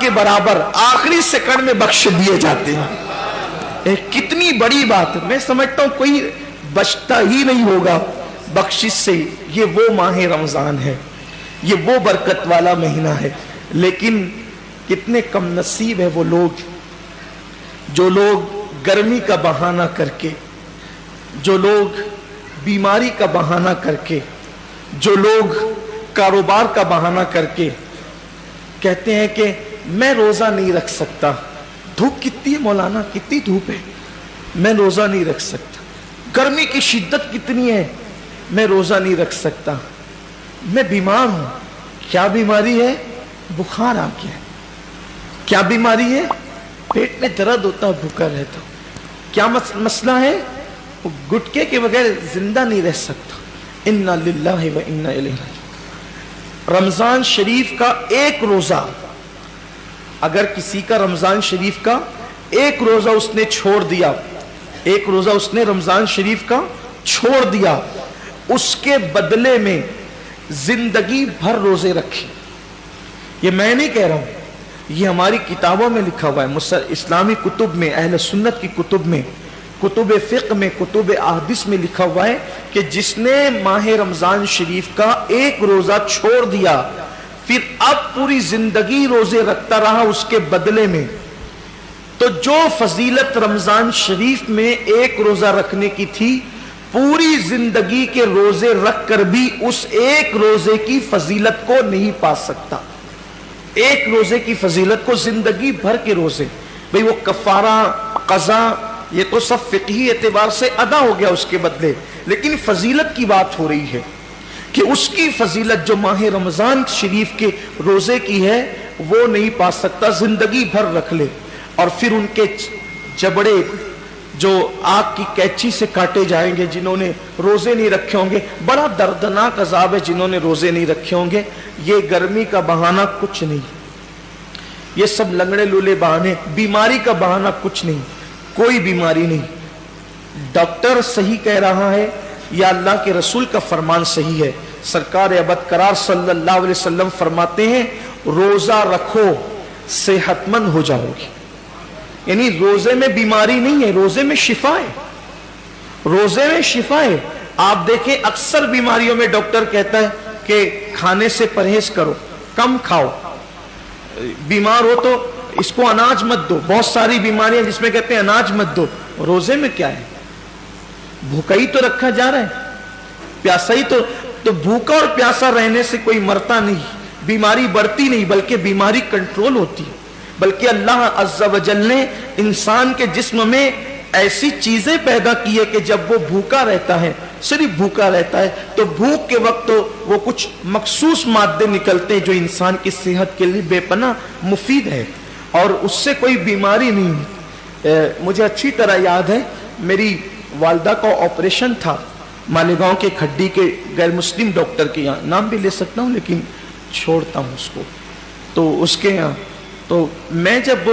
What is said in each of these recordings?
के बराबर आखिरी सेकंड में बख्श दिए जाते हैं। कितनी बड़ी बात। मैं समझता हूं कोई बचता ही नहीं होगा बख्शिश से। ये वो माह रमजान है, ये वो बरकत वाला महीना है। लेकिन कितने कम नसीब है वो लोग जो लोग गर्मी का बहाना करके, जो लोग बीमारी का बहाना करके, जो लोग कारोबार का बहाना करके कहते हैं कि मैं रोजा नहीं रख सकता। धूप कितनी है मौलाना, कितनी धूप है, मैं रोजा नहीं रख सकता। गर्मी की शिद्दत कितनी है, मैं रोजा नहीं रख सकता। मैं बीमार हूं। क्या बीमारी है? बुखार आ गया। क्या बीमारी है? पेट में दर्द होता है भूखा रहता। क्या मसला है? गुटके के बगैर जिंदा नहीं रह सकता। इन्ना लिल्लाहि व इन्ना इलैहि राजिऊन। रमजान शरीफ का एक रोजा, अगर किसी का रमजान शरीफ का एक रोजा उसने छोड़ दिया, एक रोजा उसने रमजान शरीफ का छोड़ दिया, उसके बदले में जिंदगी भर रोजे रखे। ये मैं नहीं कह रहा हूं, ये हमारी किताबों में लिखा हुआ है, इस्लामी कुतुब में, अहले सुन्नत की कुतुब में, कुतुब फिक्र में, कुतुब अहदीस में लिखा हुआ है कि जिसने माह रमजान शरीफ का एक रोजा छोड़ दिया, फिर अब पूरी जिंदगी रोजे रखता रहा उसके बदले में, तो जो फजीलत रमजान शरीफ में एक रोजा रखने की थी, पूरी जिंदगी के रोजे रख कर भी उस एक रोजे की फजीलत को नहीं पा सकता। एक रोजे की फजीलत को जिंदगी भर के रोजे, भाई वो कफारा कज़ा ये तो सब फिक़ही एतबार से अदा हो गया उसके बदले, लेकिन फजीलत की बात हो रही है कि उसकी फजीलत जो माह रमजान शरीफ के रोजे की है वो नहीं पा सकता। जिंदगी भर रख ले और फिर उनके जबड़े जो आग की कैंची से काटे जाएंगे जिन्होंने रोजे नहीं रखे होंगे। बड़ा दर्दनाक अजाब है जिन्होंने रोजे नहीं रखे होंगे। ये गर्मी का बहाना कुछ नहीं, ये सब लंगड़े लूले बहाने, बीमारी का बहाना कुछ नहीं, कोई बीमारी नहीं। डॉक्टर सही कह रहा है या अल्लाह के रसूल का फरमान सही है। सरकार अबद करार सल्लल्लाहु अलैहि वसल्लम फरमाते हैं रोजा रखो सेहतमंद हो जाओगे। यानी रोजे में बीमारी नहीं है, रोजे में शिफा है, रोजे में शिफा है। आप देखें अक्सर बीमारियों में डॉक्टर कहता है कि खाने से परहेज करो, कम खाओ, बीमार हो तो इसको अनाज मत दो। बहुत सारी बीमारियां जिसमें कहते हैं अनाज मत दो। रोजे में क्या है? भूखा ही तो रखा जा रहा है, प्यासा ही तो भूखा और प्यासा रहने से कोई मरता नहीं, बीमारी बढ़ती नहीं, बल्कि बीमारी कंट्रोल होती है। बल्कि अल्लाह अज़्ज़ा व जल ने इंसान के जिस्म में ऐसी चीजें पैदा की है कि जब वो भूखा रहता है, सिर्फ भूखा रहता है, तो भूख के वक्त तो वो कुछ मखसूस मादे निकलते हैं जो इंसान की सेहत के लिए बेपनाह मुफीद है और उससे कोई बीमारी नहीं। मुझे अच्छी तरह याद है मेरी वालदा का ऑपरेशन था मालेगांव के खड्डी के गैर मुस्लिम डॉक्टर के यहाँ, नाम भी ले सकता हूँ लेकिन छोड़ता हूँ उसको, तो उसके यहाँ। तो मैं जब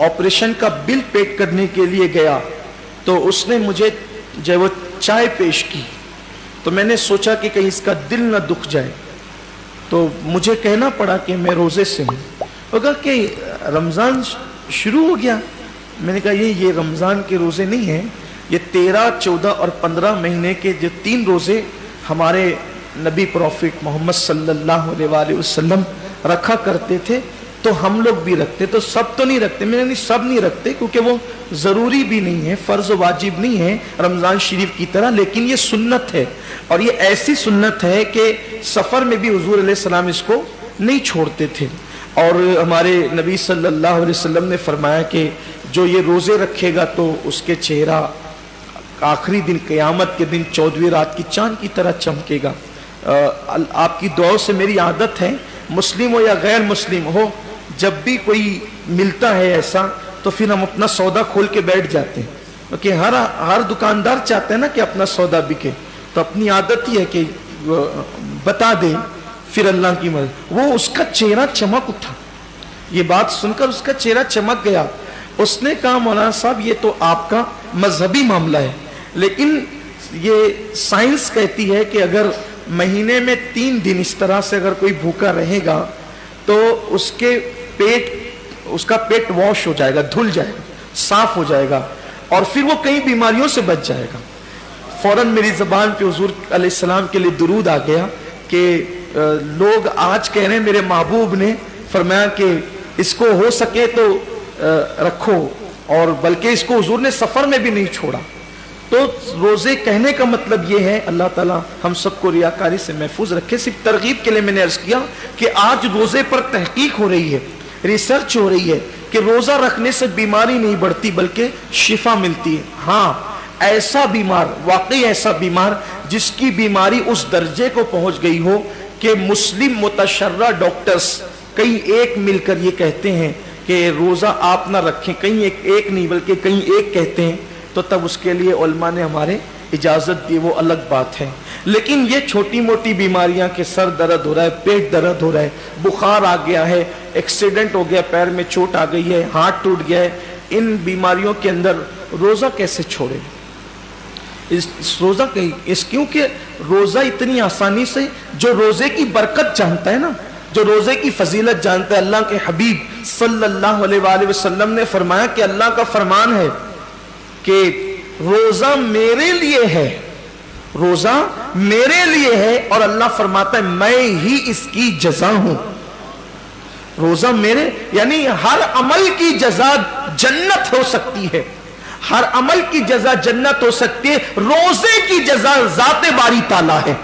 ऑपरेशन का बिल पेड करने के लिए गया तो उसने मुझे जब वो चाय पेश की तो मैंने सोचा कि कहीं इसका दिल न दुख जाए, तो मुझे कहना पड़ा कि मैं रोजे से हूँ। वो कहा कि रमज़ान शुरू हो गया। मैंने कहा ये रमज़ान के रोज़े नहीं हैं, ये 13, 14 और 15 महीने के जो 3 रोज़े हमारे नबी प्रॉफिट मोहम्मद सल्लल्लाहु अलैहि वसल्लम रखा करते थे, तो हम लोग भी रखते। तो सब तो नहीं रखते, मैंने नहीं सब नहीं रखते क्योंकि वो ज़रूरी भी नहीं है, फ़र्ज़ वाजिब नहीं है रमज़ान शरीफ की तरह, लेकिन ये सुन्नत है। और ये ऐसी सुन्नत है कि सफ़र में भी हुज़ूर अलैहिस्सलाम इसको नहीं छोड़ते थे। और हमारे नबी सल्लल्लाहु अलैहि वसल्लम ने फरमाया कि जो ये रोज़े रखेगा तो उसके चेहरा आखिरी दिन क़यामत के दिन 14वीं रात की चांद की तरह चमकेगा। आपकी दुआओं से मेरी आदत है, मुस्लिम हो या गैर मुस्लिम हो, जब भी कोई मिलता है ऐसा तो फिर हम अपना सौदा खोल के बैठ जाते हैं, क्योंकि हर दुकानदार चाहते हैं ना कि अपना सौदा बिके। तो अपनी आदत ही है कि बता दे, फिर अल्लाह की मदद। वो उसका चेहरा चमक उठा, ये बात सुनकर उसका चेहरा चमक गया। उसने कहा मौलाना साहब ये तो आपका मजहबी मामला है, लेकिन ये साइंस कहती है कि अगर महीने में 3 दिन इस तरह से अगर कोई भूखा रहेगा तो उसके पेट اس کا پیٹ واش ہو جائے گا, دھل جائے گا, صاف ہو جائے گا, اور پھر وہ کئی بیماریوں سے بچ جائے گا. فوراً میری زبان پہ حضور علیہ السلام کے لیے درود آ گیا کہ لوگ آج کہہ رہے ہیں میرے محبوب نے فرمایا کہ اس کو ہو سکے تو رکھو, اور بلکہ اس کو حضور نے سفر میں بھی نہیں چھوڑا. تو روزے کہنے کا مطلب یہ ہے, اللہ تعالیٰ ہم سب کو ریاکاری سے محفوظ رکھے. صرف ترغیب کے لیے میں نے عرض کیا کہ آج روزے پر تحقیق ہو رہی ہے, ریسرچ ہو رہی ہے کہ روزہ رکھنے سے بیماری نہیں بڑھتی بلکہ شفا ملتی ہے. ہاں, ایسا بیمار, واقعی ایسا بیمار جس کی بیماری اس درجے کو پہنچ گئی ہو کہ مسلم متشرع ڈاکٹرز کئی ایک مل کر یہ کہتے ہیں کہ روزہ آپ نہ رکھیں, کہیں ایک نہیں بلکہ کہیں ایک کہتے ہیں, تو تب اس کے لیے علماء نے ہمارے اجازت دی, وہ الگ بات ہے. لیکن یہ چھوٹی موٹی بیماریاں کہ سر درد ہو رہا ہے, پیٹ درد ہو رہا ہے, بخار آ گیا ہے, ایکسیڈنٹ ہو گیا, پیر میں چوٹ آ گئی ہے, ہاتھ ٹوٹ گیا ہے, ان بیماریوں کے اندر روزہ کیسے چھوڑے؟ روزہ کیونکہ روزہ اتنی آسانی سے, جو روزے کی برکت جانتا ہے نا, جو روزے کی فضیلت جانتا ہے, اللہ کے حبیب صلی اللہ علیہ وآلہ وسلم نے فرمایا کہ اللہ کا فرمان ہے کہ روزہ میرے لیے ہے, روزہ میرے لیے ہے, اور اللہ فرماتا ہے میں ہی اس کی جزا ہوں. روزہ میرے, یعنی ہر عمل کی جزا جنت ہو سکتی ہے, ہر عمل کی جزا جنت ہو سکتی ہے, روزے کی جزا ذات باری تعالیٰ ہے.